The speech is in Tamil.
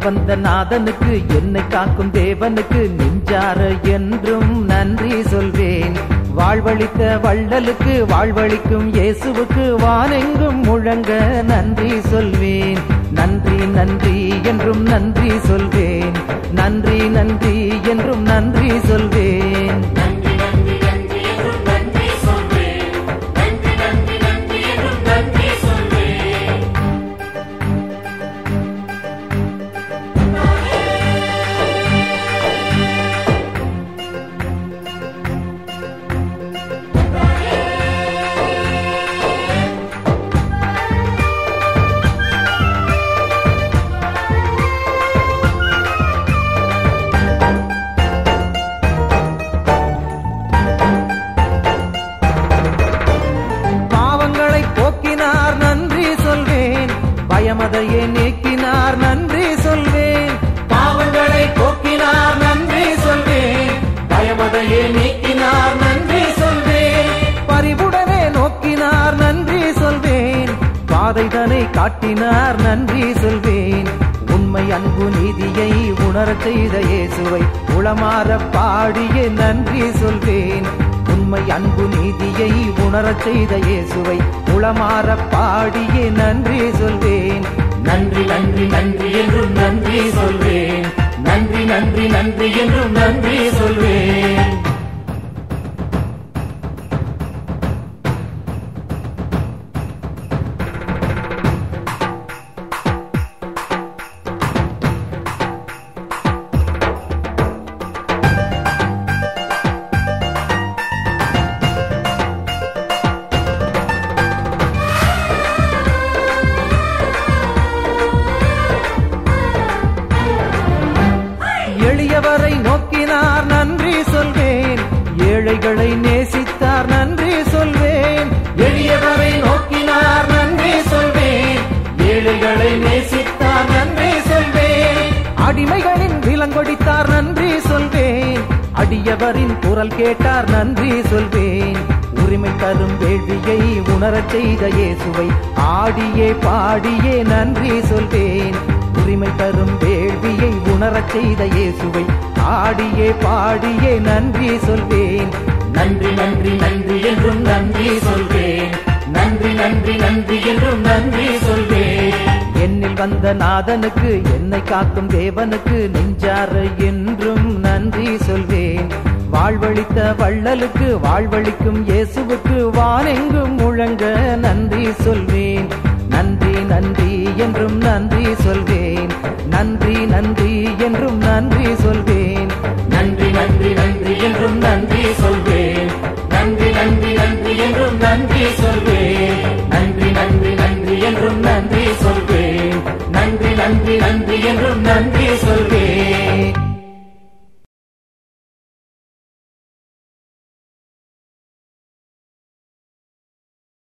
என்னில் வந்த நாதனுக்கு என்னை காக்கும் தேவனுக்கு நெஞ்சார என்றும் நன்றி சொல்வேன். வாழ்வழித்த வள்ளலுக்கு வாழ்வழிக்கும் இயேசுவுக்கு வானெங்கும் முழங்க நன்றி சொல்வேன். நன்றி நன்றி என்றும் நன்றி சொல்வேன். நன்றி நன்றி என்றும் நன்றி சொல்வேன். பயமதையே நீக்கினார் நன்றி சொல்வேன். பாவங்களை போக்கினார் நன்றி சொல்வேன். பயமதையே நீக்கினார் நன்றி சொல்வேன். பரிவுடனே நோக்கினார் நன்றி சொல்வேன். பாதைதனை காட்டினார் நன்றி சொல்வேன். உண்மை அன்பு நீதியை உணரச் செய்த இயேசுவை உளமாற பாடிய நன்றி சொல்வேன். உண்மை அன்பு நீதியை உணரச் செய்த இயேசுவை உளமாற பாடிய நன்றி சொல்வேன். நன்றி நன்றி நன்றி என்றும் நன்றி சொல்வேன். நன்றி நன்றி நன்றி என்றும் நன்றி சொல்வேன். எளியவரை நோக்கினார் நன்றி சொல்வேன். ஏழைகளை நேசித்தார் நன்றி சொல்வேன். எளியவரை நோக்கினார் நன்றி சொல்வேன். ஏழைகளை நேசித்தார் நன்றி சொல்வேன். அடிமைகளின் விலங்கொடித்தார் நன்றி சொல்வேன். அடியவரின் குரல் கேட்டார் நன்றி சொல்வேன். உரிமை தரும் வேள்வியை உணரச் செய்த இயேசுவை ஆடியே பாடியே நன்றி சொல்வேன். உரிமை தரும் வேள்வியை உணரச் செய்த இயேசுவை ஆடியே பாடியே நன்றி சொல்வேன். நன்றி நன்றி நன்றி என்றும் நன்றி சொல்வேன். நன்றி நன்றி நன்றி என்றும் நன்றி சொல்வேன். என்னில் வந்த நாதனுக்கு என்னை காக்கும் தேவனுக்கு நெஞ்சார என்றும் நன்றி சொல்வேன். வாழ்வழித்த வள்ளலுக்கு வாழ்வழிக்கும் இயேசுவுக்கு வானெங்கும் முழங்க நன்றி சொல்வேன். நன்றி நன்றி என்றும் நன்றி சொல்வேன். நன்றி நன்றி என்றும் நன்றி சொல்வேன். நன்றி நன்றி நன்றி என்றும் நன்றி சொல்வேன். நன்றி நன்றி நன்றி என்றும் நன்றி சொல்வேன். நன்றி நன்றி நன்றி என்றும் நன்றி சொல்வேன். நன்றி நன்றி நன்றி என்றும் நன்றி சொல்வேன்.